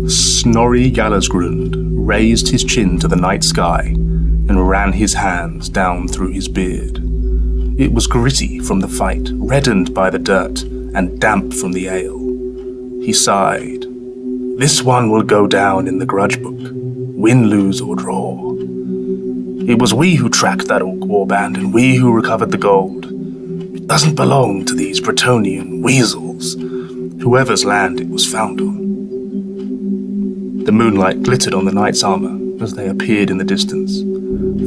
Snorri Gallasgrund raised his chin to the night sky and ran his hands down through his beard. It was gritty from the fight, reddened by the dirt, and damp from the ale. He sighed. This one will go down in the grudge book, win, lose, or draw. It was we who tracked that orc warband, and we who recovered the gold. It doesn't belong to these Bretonnian weasels, whoever's land it was found on. The moonlight glittered on the knight's armor as they appeared in the distance,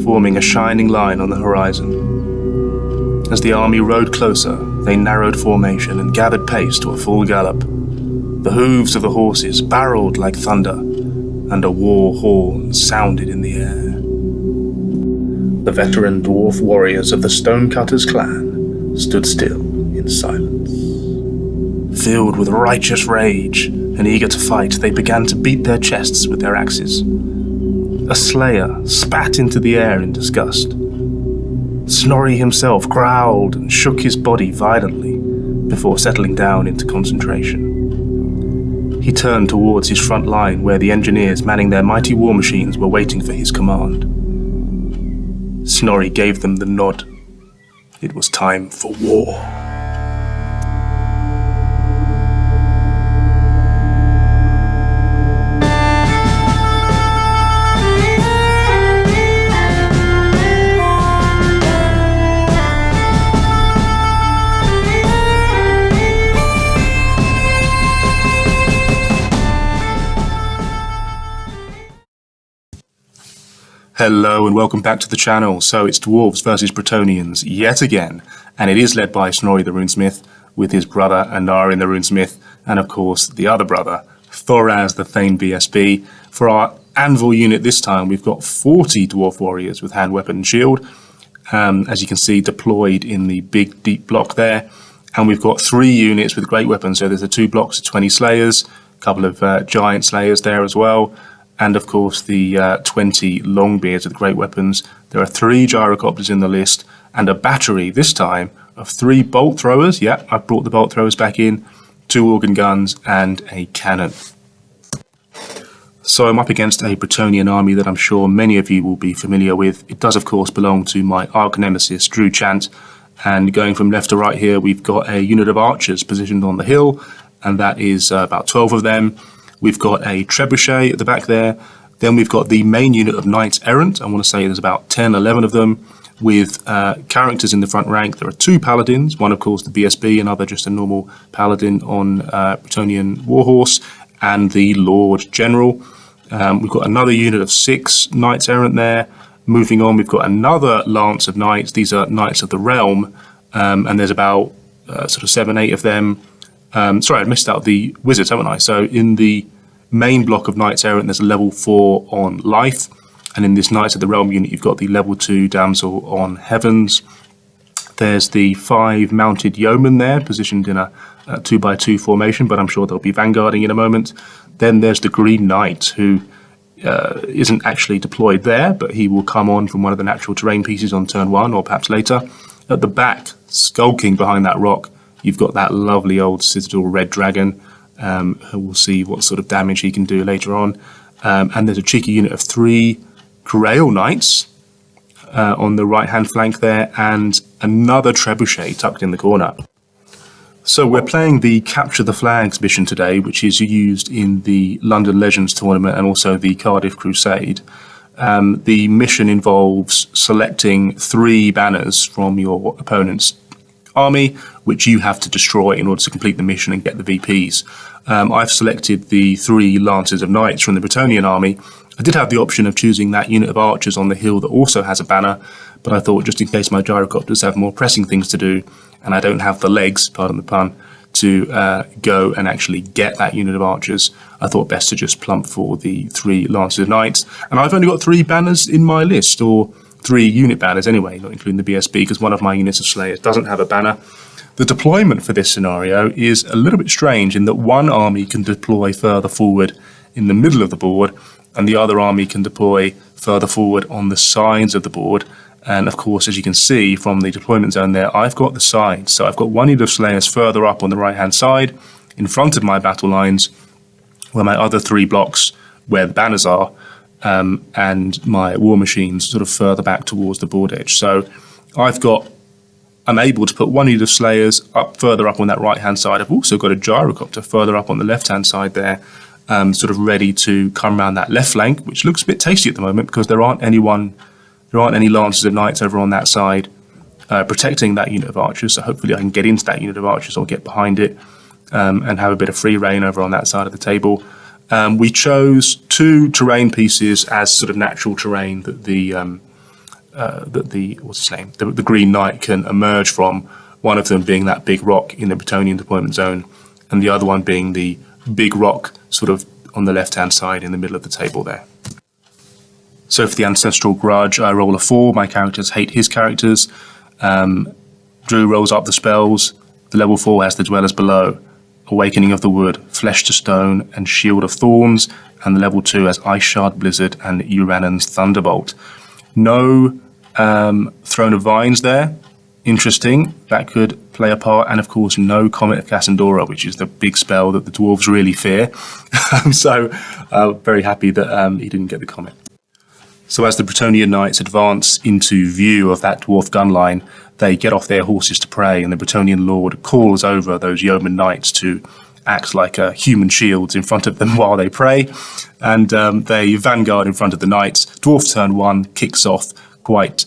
forming a shining line on the horizon. As the army rode closer, they narrowed formation and gathered pace to a full gallop. The hooves of the horses barreled like thunder, and a war horn sounded in the air. The veteran dwarf warriors of the Stonecutters clan stood still in silence. Filled with righteous rage and eager to fight, they began to beat their chests with their axes. A slayer spat into the air in disgust. Snorri himself growled and shook his body violently before settling down into concentration. He turned towards his front line where the engineers manning their mighty war machines were waiting for his command. Snorri gave them the nod. It was time for war. Hello and welcome back to the channel. So it's Dwarves versus Bretonnians yet again, and it is led by Snorri the Runesmith with his brother Anarin the Runesmith, and of course the other brother, Thoraz the Thane BSB. For our Anvil unit this time, we've got 40 Dwarf Warriors with hand, weapon and shield, as you can see deployed in the big deep block there, and we've got 3 units with great weapons. So there's the 2 blocks of 20 Slayers, a couple of Giant Slayers there as well, and of course the 20 Longbeards with great weapons. There are 3 Gyrocopters in the list, and a battery this time of 3 bolt throwers. Yeah, I've brought the bolt throwers back in, 2 organ guns, and a cannon. So I'm up against a Bretonnian army that I'm sure many of you will be familiar with. It does of course belong to my arch nemesis, Drew Chant, and going from left to right here, we've got a unit of archers positioned on the hill, and that is about 12 of them. We've got a trebuchet at the back there. Then we've got the main unit of knights errant. I want to say there's about 10, 11 of them with characters in the front rank. There are 2 paladins, one of course the BSB, another just a normal paladin on Bretonnian warhorse, and the Lord General. We've got another unit of 6 knights errant there. Moving on, we've got another lance of knights. These are knights of the realm, and there's about sort of 7, 8 of them. Sorry, I missed out the wizards, haven't I? So in the main block of Knights Errant, there's a level 4 on life. And in this Knights of the Realm unit, you've got the level 2 damsel on heavens. There's the 5 mounted yeomen there, positioned in a 2x2 formation, but I'm sure they'll be vanguarding in a moment. Then there's the Green Knight, who isn't actually deployed there, but he will come on from one of the natural terrain pieces on turn 1, or perhaps later. At the back, skulking behind that rock, you've got that lovely old Citadel Red Dragon, who will see what sort of damage he can do later on. And there's a cheeky unit of 3 Grail Knights on the right-hand flank there, and another trebuchet tucked in the corner. So we're playing the Capture the Flags mission today, which is used in the London Legends tournament and also the Cardiff Crusade. The mission involves selecting 3 banners from your opponent's army, which you have to destroy in order to complete the mission and get the VPs. I've selected the 3 Lancers of Knights from the Bretonnian army. I did have the option of choosing that unit of archers on the hill that also has a banner, but I thought just in case my gyrocopters have more pressing things to do, and I don't have the legs, pardon the pun, to go and actually get that unit of archers, I thought best to just plump for the 3 Lancers of Knights. And I've only got 3 banners in my list, or 3 unit banners anyway, not including the BSB, because one of my units of Slayers doesn't have a banner. The deployment for this scenario is a little bit strange in that one army can deploy further forward in the middle of the board, and the other army can deploy further forward on the sides of the board. And of course, as you can see from the deployment zone there, I've got the sides. So I've got one unit of Slayers further up on the right-hand side, in front of my battle lines, where my other 3 blocks, where the banners are, and my war machines sort of further back towards the board edge. So I'm able to put 1 unit of Slayers further up on that right-hand side. I've also got a Gyrocopter further up on the left-hand side there, sort of ready to come around that left flank, which looks a bit tasty at the moment because there aren't any Lancers of Knights over on that side protecting that unit of archers. So hopefully I can get into that unit of archers or get behind it and have a bit of free reign over on that side of the table. We chose 2 terrain pieces as sort of natural terrain that the Green Knight can emerge from. One of them being that big rock in the Bretonnian deployment zone, and the other one being the big rock sort of on the left-hand side in the middle of the table there. So for the Ancestral Grudge, I roll a 4. My characters hate his characters. Drew rolls up the spells. The level 4 has the Dwellers Below, Awakening of the Wood, Flesh to Stone, and Shield of Thorns. And the level 2 has Ice Shard Blizzard and Uranan's Thunderbolt. No Throne of Vines there. Interesting. That could play a part. And of course, no Comet of Cassandora, which is the big spell that the dwarves really fear. So very happy that he didn't get the Comet. So as the Bretonnian Knights advance into view of that dwarf gun line, they get off their horses to pray, and the Bretonnian Lord calls over those yeoman knights to act like human shields in front of them while they pray. And they vanguard in front of the knights. Dwarf turn 1 kicks off quite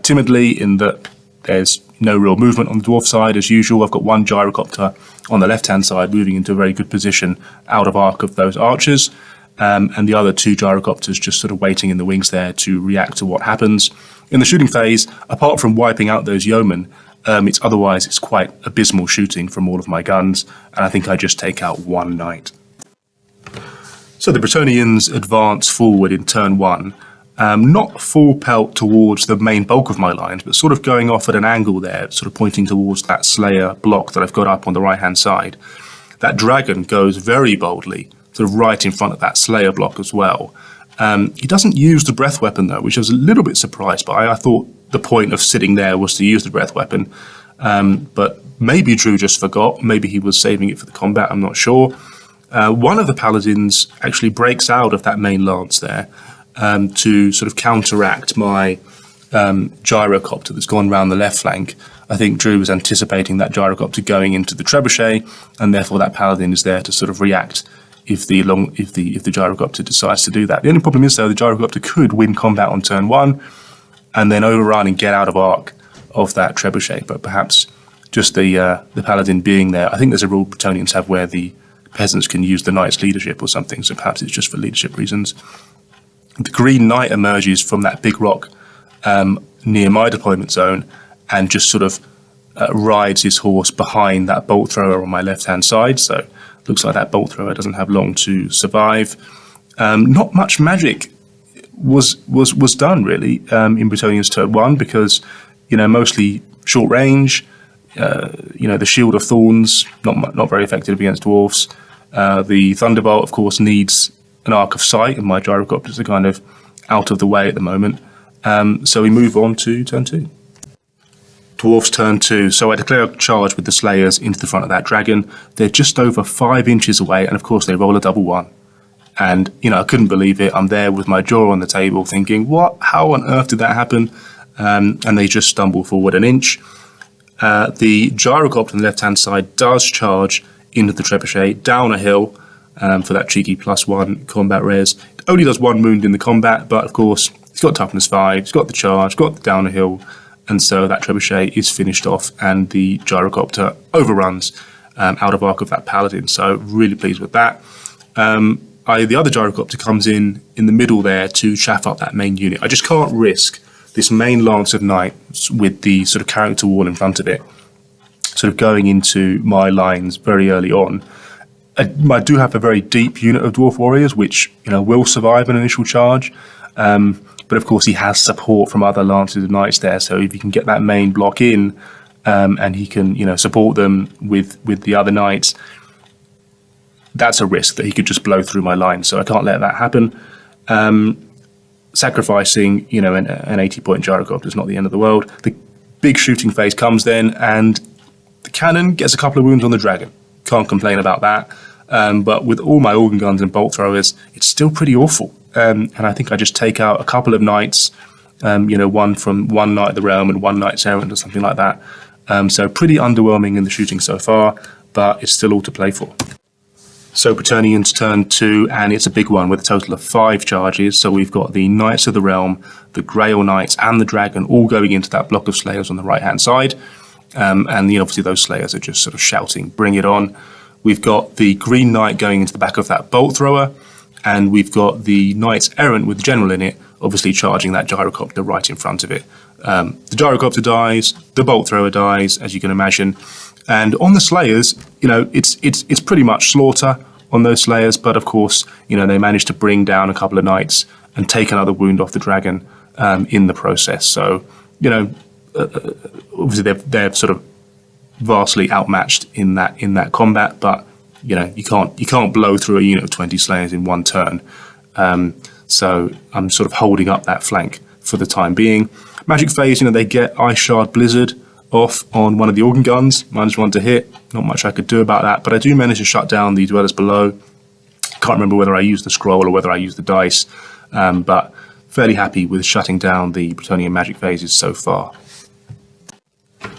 timidly in that there's no real movement on the dwarf side as usual. I've got 1 Gyrocopter on the left-hand side moving into a very good position out of arc of those archers. And the other 2 Gyrocopters just sort of waiting in the wings there to react to what happens. In the shooting phase, apart from wiping out those yeomen, it's quite abysmal shooting from all of my guns, and I think I just take out 1 knight. So the Bretonnians advance forward in turn 1, not full pelt towards the main bulk of my lines, but sort of going off at an angle there, sort of pointing towards that Slayer block that I've got up on the right-hand side. That dragon goes very boldly, sort of right in front of that Slayer block as well. He doesn't use the breath weapon though, which I was a little bit surprised by. I thought the point of sitting there was to use the breath weapon, but maybe Drew just forgot. Maybe he was saving it for the combat, I'm not sure. One of the paladins actually breaks out of that main lance there to sort of counteract my Gyrocopter that's gone round the left flank. I think Drew was anticipating that Gyrocopter going into the trebuchet, and therefore that paladin is there to sort of react if the Gyrocopter decides to do that. The only problem is though, the Gyrocopter could win combat on turn 1 and then overrun and get out of arc of that trebuchet, but perhaps just the paladin being there. I think there's a rule Bretonnians have where the peasants can use the knight's leadership or something, so perhaps it's just for leadership reasons. The Green Knight emerges from that big rock near my deployment zone and just sort of rides his horse behind that bolt thrower on my left-hand side. So looks like that bolt thrower doesn't have long to survive. Not much magic was done really in Bretonnian's turn 1 because mostly short range. The Shield of Thorns not very effective against dwarfs. The Thunderbolt of course needs an arc of sight, and my Gyrocopters are kind of out of the way at the moment. So we move on to turn 2. Dwarfs turn 2. So I declare a charge with the Slayers into the front of that dragon. They're just over 5 inches away, and of course they roll a double 1. And I couldn't believe it. I'm there with my jaw on the table thinking, what? How on earth did that happen? And they just stumble forward an inch. The Gyrocopter on the left-hand side does charge into the trebuchet down a hill for that cheeky +1 combat res. It only does 1 wound in the combat, but of course it's got toughness 5, it's got the charge, got the down a hill, and so that trebuchet is finished off and the Gyrocopter overruns out of arc of that paladin. So really pleased with that. The other Gyrocopter comes in the middle there to chaff up that main unit. I just can't risk this main lance of knights with the sort of character wall in front of it, sort of going into my lines very early on. I do have a very deep unit of dwarf warriors, which will survive an initial charge, but of course he has support from other lances of knights there. So if you can get that main block in, and he can support them with the other knights, that's a risk that he could just blow through my line. So I can't let that happen. Sacrificing an 80-point Gyrocopter is not the end of the world. The big shooting phase comes then, and the cannon gets a couple of wounds on the dragon. can't complain about that. But with all my organ guns and bolt throwers, it's still pretty awful. And I think I just take out a couple of knights, one from one Knight of the Realm and one Knight's Errant or something like that. So pretty underwhelming in the shooting so far, but it's still all to play for. So Bretonnians turn 2, and it's a big one with a total of 5 charges. So we've got the Knights of the Realm, the Grail Knights, and the Dragon all going into that block of Slayers on the right-hand side. And obviously those Slayers are just sort of shouting, "Bring it on." We've got the Green Knight going into the back of that Bolt Thrower, and we've got the Knight's Errant with the General in it, obviously charging that Gyrocopter right in front of it. The Gyrocopter dies, the Bolt Thrower dies, as you can imagine. And on the Slayers, it's pretty much slaughter on those Slayers, but of course, they managed to bring down a couple of Knights and take another wound off the Dragon in the process. So, obviously they're sort of vastly outmatched in that combat, but you can't blow through a unit of 20 Slayers in one turn. So I'm sort of holding up that flank for the time being. Magic Phase, they get Ice Shard Blizzard off on one of the organ guns, -1 to hit. Not much I could do about that, but I do manage to shut down the Dwellers Below. Can't remember whether I used the scroll or whether I used the dice, but fairly happy with shutting down the Bretonnian Magic Phases so far.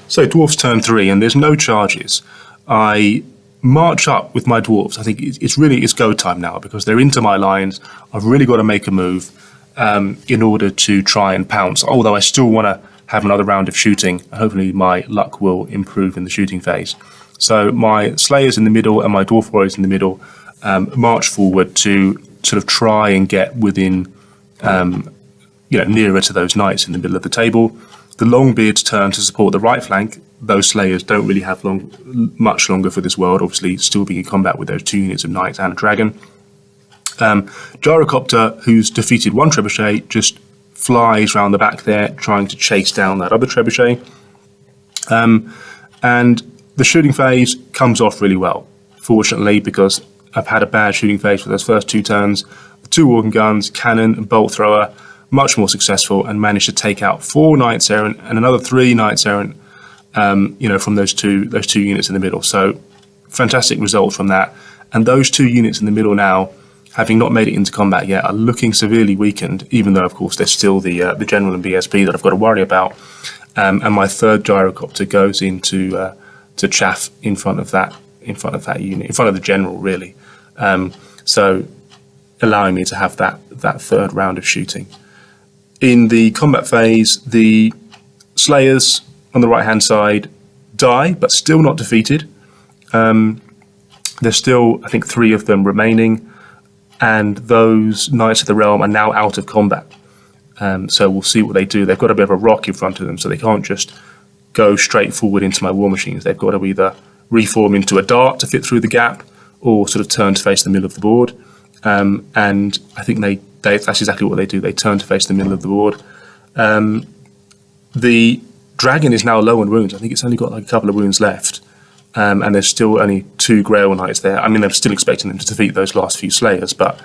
So Dwarfs turn 3, and there's no charges. I march up with my Dwarfs. I think it's go time now because they're into my lines. I've really got to make a move in order to try and pounce, although I still want to have another round of shooting. Hopefully my luck will improve in the shooting phase. So my Slayers in the middle and my Dwarf Warriors in the middle march forward to sort of try and get within, nearer to those Knights in the middle of the table. The Longbeards turn to support the right flank. Those Slayers don't really have much longer for this world, obviously still being in combat with those 2 units of Knights and a Dragon. Gyrocopter, who's defeated one Trebuchet, just flies round the back there, trying to chase down that other Trebuchet. And the shooting phase comes off really well, fortunately, because I've had a bad shooting phase for those first 2 turns. The 2 organ guns, cannon and bolt thrower, much more successful, and managed to take out 4 Knights Errant and another 3 Knights Errant, from those two units in the middle. So fantastic result from that. And those 2 units in the middle now, having not made it into combat yet, are looking severely weakened, even though, of course, there's still the General and BSP that I've got to worry about. And my 3rd Gyrocopter goes into to chaff in front of that unit, in front of the General, really. So allowing me to have that 3rd round of shooting. In the combat phase, the Slayers on the right-hand side die, but still not defeated. There's still, I think, 3 of them remaining, and those Knights of the Realm are now out of combat. So we'll see what they do. They've got a bit of a rock in front of them, so they can't just go straight forward into my war machines. They've got to either reform into a dart to fit through the gap, or sort of turn to face the middle of the board. And I think that's exactly what they do. They turn to face the middle of the board. The Dragon is now low on wounds. I think it's only got like a couple of wounds left. And there's still only 2 Grail Knights there. I mean, I'm still expecting them to defeat those last few Slayers, but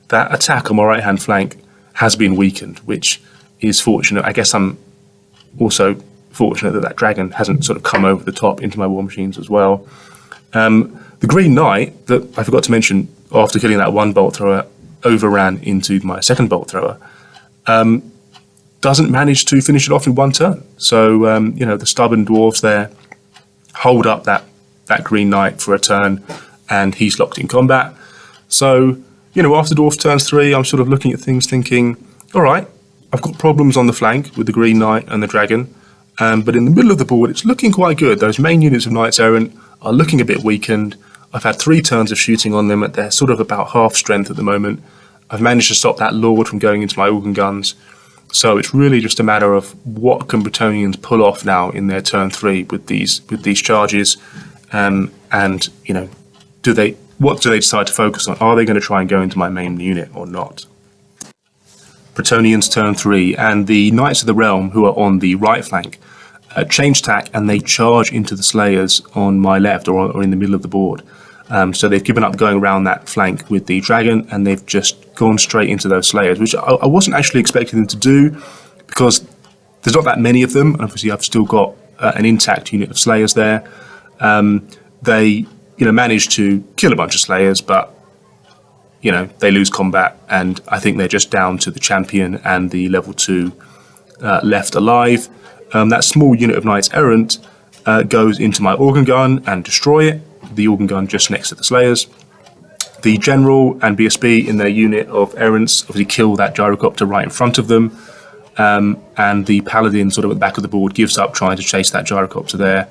that attack on my right-hand flank has been weakened, which is fortunate. I guess I'm also fortunate that Dragon hasn't sort of come over the top into my war machines as well. The Green Knight, that I forgot to mention, after killing that 1 Bolt Thrower, overran into my 2nd Bolt Thrower, doesn't manage to finish it off in 1 turn. So, the stubborn Dwarves there hold up that Green Knight for a turn, and he's locked in combat. So, after Dwarf turns 3, I'm sort of looking at things thinking, all right, I've got problems on the flank with the Green Knight and the Dragon, but in the middle of the board, it's looking quite good. Those main units of Knights Errant are looking a bit weakened. I've had 3 turns of shooting on them. They're sort of about half strength at the moment. I've managed to stop that Lord from going into my organ guns. So it's really just a matter of what can Bretonnians pull off now in their turn 3 with these charges, and what do they decide to focus on? Are they going to try and go into my main unit or not? Bretonnians turn 3, and the Knights of the Realm, who are on the right flank, change tack, and they charge into the Slayers on my left or in the middle of the board. So they've given up going around that flank with the Dragon, and they've just gone straight into those Slayers, which I wasn't actually expecting them to do, because there's not that many of them. Obviously, I've still got an intact unit of Slayers there. They manage to kill a bunch of Slayers, but they lose combat, and I think they're just down to the champion and the level 2 left alive. That small unit of Knights Errant goes into my organ gun and destroy it. The organ gun just next to the Slayers. The General and BSB in their unit of Errants obviously kill that gyrocopter right in front of them. And the Paladin sort of at the back of the board gives up trying to chase that gyrocopter there,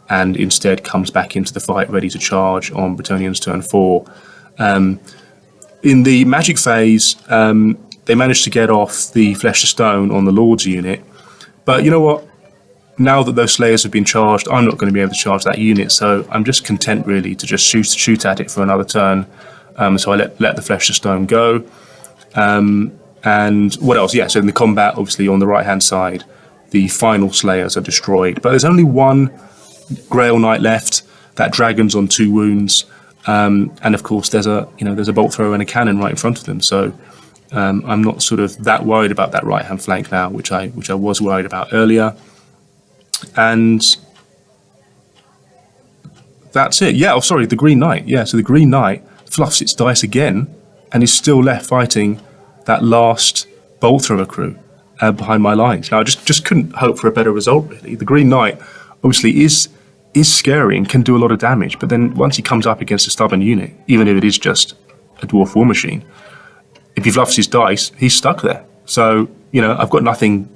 and instead comes back into the fight ready to charge on Bretonnians turn 4. In the magic phase, they managed to get off the Flesh to Stone on the Lord's unit. But you know what? Now that those Slayers have been charged, I'm not going to be able to charge that unit, so I'm just content really to just shoot at it for another turn. So I let the Flesh to Stone go. And what else? Yeah, so in the combat, obviously on the right-hand side, the final Slayers are destroyed. But there's only one Grail Knight left. That dragon's on 2 wounds. And of course, there's a bolt thrower and a cannon right in front of them. So I'm not sort of that worried about that right-hand flank now, which I was worried about earlier. And that's it. Yeah, sorry, the Green Knight. Yeah, so the Green Knight fluffs its dice again and is still left fighting that last bolt thrower crew behind my lines. Now, I just couldn't hope for a better result, really. The Green Knight obviously is scary and can do a lot of damage, but then once he comes up against a stubborn unit, even if it is just a Dwarf War Machine, if he fluffs his dice, he's stuck there. So, I've got nothing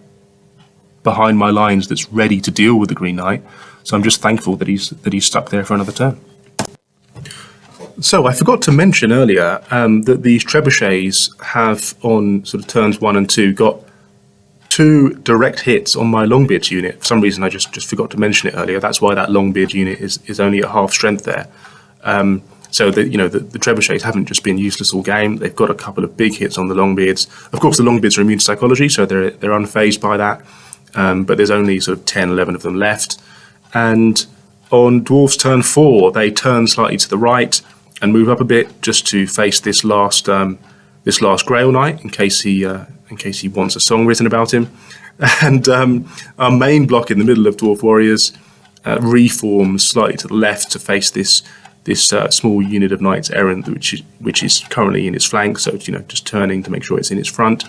behind my lines that's ready to deal with the Green Knight, so I'm just thankful that he's stuck there for another turn. So I forgot to mention earlier that these trebuchets have, on sort of turns 1 and 2, got 2 direct hits on my Longbeard's unit. For some reason, I just forgot to mention it earlier. That's why that Longbeard unit is only at half strength there. So the trebuchets haven't just been useless all game. They've got a couple of big hits on the Longbeards. Of course, the Longbeards are immune to psychology, so they're unfazed by that. But there's only sort of 10, 11 of them left. And on Dwarfs turn 4, they turn slightly to the right and move up a bit just to face this last Grail Knight in case he wants a song written about him. And our main block in the middle of Dwarf Warriors reforms slightly to the left to face this small unit of Knights Errant, which is currently in its flank. So just turning to make sure it's in its front.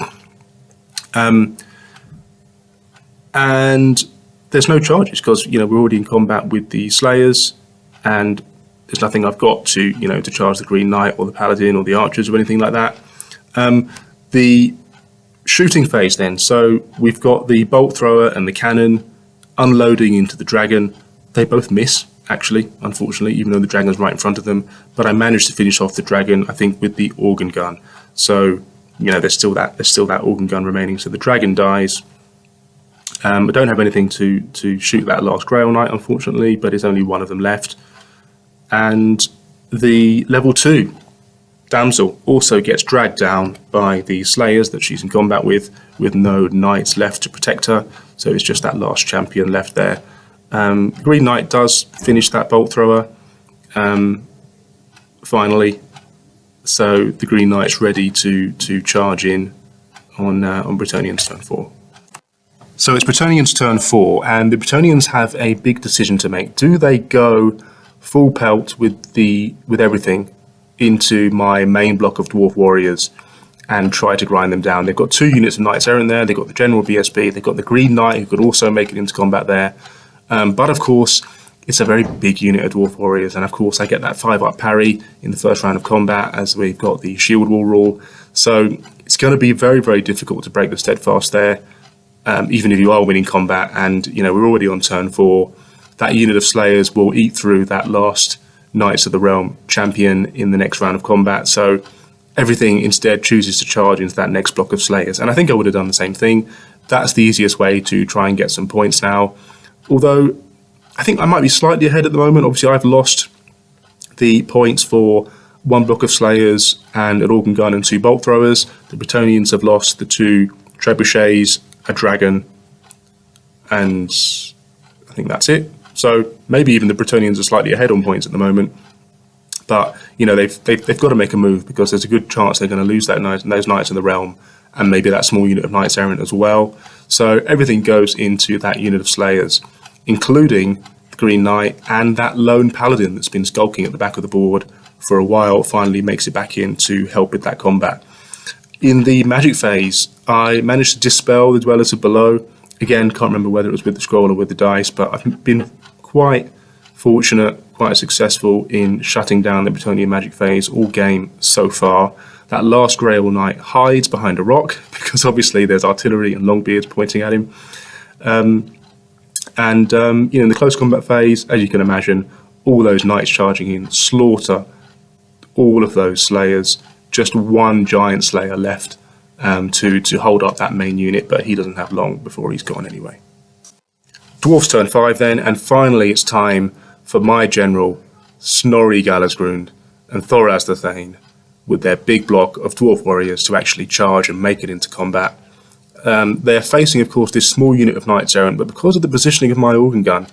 And there's no charges because we're already in combat with the Slayers, and there's nothing I've got to to charge the Green Knight or the Paladin or the Archers or anything like that. The shooting phase then. So we've got the bolt thrower and the cannon unloading into the dragon. They both miss, actually, unfortunately, even though the dragon's right in front of them. But I managed to finish off the dragon, I think, with the organ gun. So there's still that organ gun remaining. So the dragon dies. I don't have anything to shoot that last Grail Knight, unfortunately, but there's only one of them left. And the level 2 damsel also gets dragged down by the Slayers that she's in combat with no knights left to protect her. So it's just that last champion left there. The Green Knight does finish that bolt thrower finally. So the Green Knight's ready to charge in on Bretonnian's turn 4. So it's Bretonnian's turn 4, and the Bretonnians have a big decision to make. Do they go full pelt with everything into my main block of Dwarf Warriors and try to grind them down? They've got 2 units of Knights Errant there. They've got the General BSB. They've got the Green Knight, who could also make it into combat there. But of course, it's a very big unit of Dwarf Warriors, and of course I get that 5-up parry in the first round of combat as we've got the shield wall rule. So it's going to be very, very difficult to break the steadfast there. Even if you are winning combat, and we're already on turn 4, that unit of Slayers will eat through that last Knights of the Realm champion in the next round of combat. So everything instead chooses to charge into that next block of Slayers, and I think I would have done the same thing. That's the easiest way to try and get some points now. Although I think I might be slightly ahead at the moment. Obviously, I've lost the points for 1 block of Slayers and an organ gun and 2 bolt throwers. The Bretonnians have lost the 2 trebuchets, a dragon, and I think that's it. So maybe even the Bretonnians are slightly ahead on points at the moment, but they've got to make a move because there's a good chance they're going to lose those Knights of the Realm and maybe that small unit of Knights Errant as well. So everything goes into that unit of Slayers, including the Green Knight, and that lone Paladin that's been skulking at the back of the board for a while finally makes it back in to help with that combat. In the Magic phase, I managed to dispel the Dwellers of Below. Again, can't remember whether it was with the scroll or with the dice, but I've been quite fortunate, quite successful in shutting down the Bretonnia Magic phase all game so far. That last Grail Knight hides behind a rock because obviously there's artillery and Longbeards pointing at him. In the close combat phase, as you can imagine, all those knights charging in slaughter all of those slayers. Just one giant slayer left to hold up that main unit, but he doesn't have long before he's gone anyway. Dwarfs turn 5 then, and finally it's time for my general, Snorri Gallasgrund and Thoraz the Thane, with their big block of dwarf warriors to actually charge and make it into combat. They're facing, of course, this small unit of knights errant, but because of the positioning of my organ gun,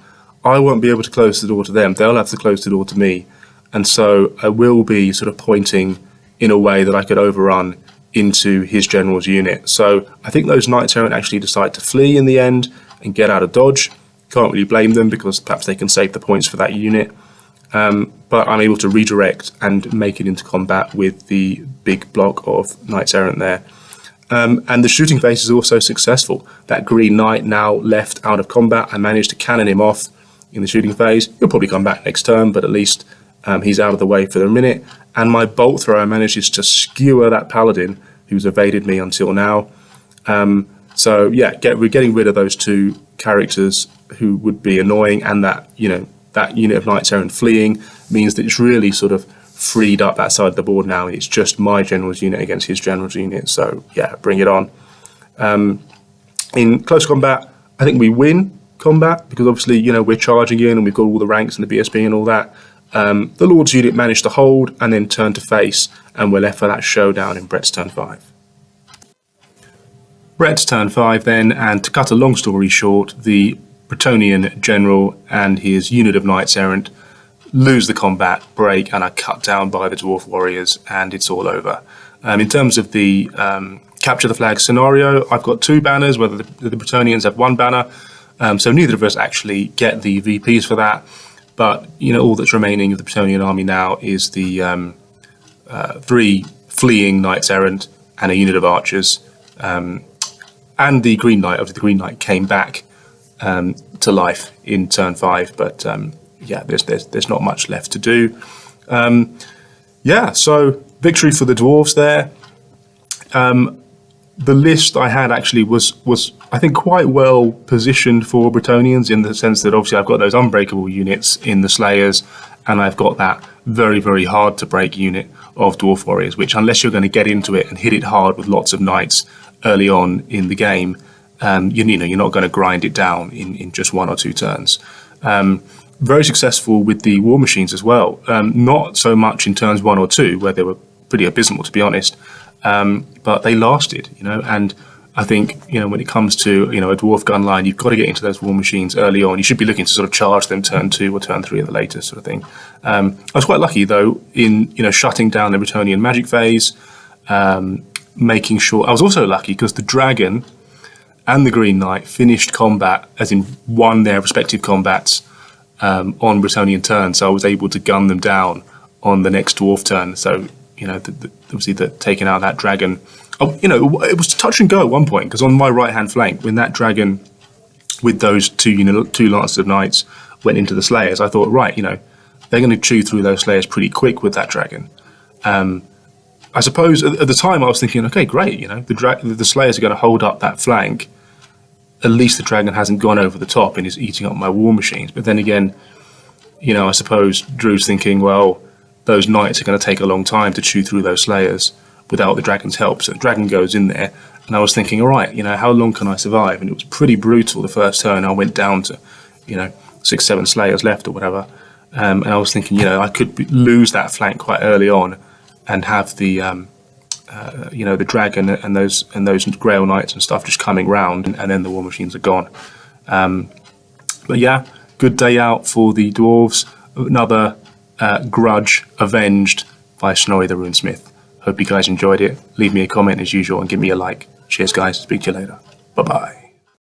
I won't be able to close the door to them. They'll have to close the door to me, and so I will be sort of pointing in a way that I could overrun into his general's unit. So I think those knights errant actually decide to flee in the end and get out of dodge. Can't really blame them because perhaps they can save the points for that unit. But I'm able to redirect and make it into combat with the big block of knights errant there. And the shooting phase is also successful. That Green Knight now left out of combat, I managed to cannon him off in the shooting phase. He'll probably come back next turn, but at least he's out of the way for the minute. And my bolt thrower manages to skewer that Paladin who's evaded me until now. So yeah, we're getting rid of those two characters who would be annoying, and that unit of knights errant fleeing means that it's really sort of freed up that side of the board now. It's just my general's unit against his general's unit. So yeah, bring it on. In close combat, I think we win combat because obviously we're charging in and we've got all the ranks and the BSB and all that. The Lord's unit managed to hold and then turn to face, and we're left for that showdown in Brett's turn 5. Brett's turn 5 then, and to cut a long story short, the Bretonnian general and his unit of knights errant lose the combat, break, and are cut down by the dwarf warriors, and it's all over. In terms of the capture the flag scenario, I've got 2 banners, whether the Bretonnians have 1 banner, so neither of us actually get the VPs for that. But all that's remaining of the Bretonnian army now is the 3 fleeing knights errant and a unit of archers, and the Green Knight. Obviously, the Green Knight came back to life in turn 5, but yeah, there's not much left to do. So victory for the dwarves there. The list I had actually was I think quite well positioned for Bretonnians, in the sense that obviously I've got those unbreakable units in the Slayers, and I've got that very, very hard to break unit of dwarf warriors, which unless you're going to get into it and hit it hard with lots of knights early on in the game, you're not going to grind it down in just 1 or 2 turns. Very successful with the war machines as well. Not so much in turns 1 or 2, where they were pretty abysmal, to be honest. But they lasted, and I think, when it comes to, a dwarf gun line, you've got to get into those war machines early on. You should be looking to sort of charge them turn 2 or turn 3 at the latest, sort of thing. I was quite lucky, though, in, shutting down the Bretonnian magic phase, making sure. I was also lucky because the dragon and the Green Knight finished combat, as in won their respective combats on Bretonnian turn, so I was able to gun them down on the next dwarf turn. So, obviously taking out that dragon. It was touch and go at one point, because on my right-hand flank, when that dragon with those two lances of knights went into the Slayers, I thought, right, they're going to chew through those Slayers pretty quick with that dragon. I suppose at the time I was thinking, okay, great, the Slayers are going to hold up that flank. At least the dragon hasn't gone over the top and is eating up my war machines. But then again, I suppose Drew's thinking, well, those knights are going to take a long time to chew through those Slayers without the dragon's help. So the dragon goes in there, and I was thinking, all right, how long can I survive? And it was pretty brutal the first turn. I went down to, 6, 7 Slayers left or whatever. And I was thinking, I could lose that flank quite early on and have the, the dragon and those Grail Knights and stuff just coming round, and then the war machines are gone. But yeah, good day out for the dwarves. Another grudge avenged by Snorri the Runesmith. Hope you guys enjoyed it. Leave me a comment as usual and give me a like. Cheers, guys. Speak to you later. Bye-bye.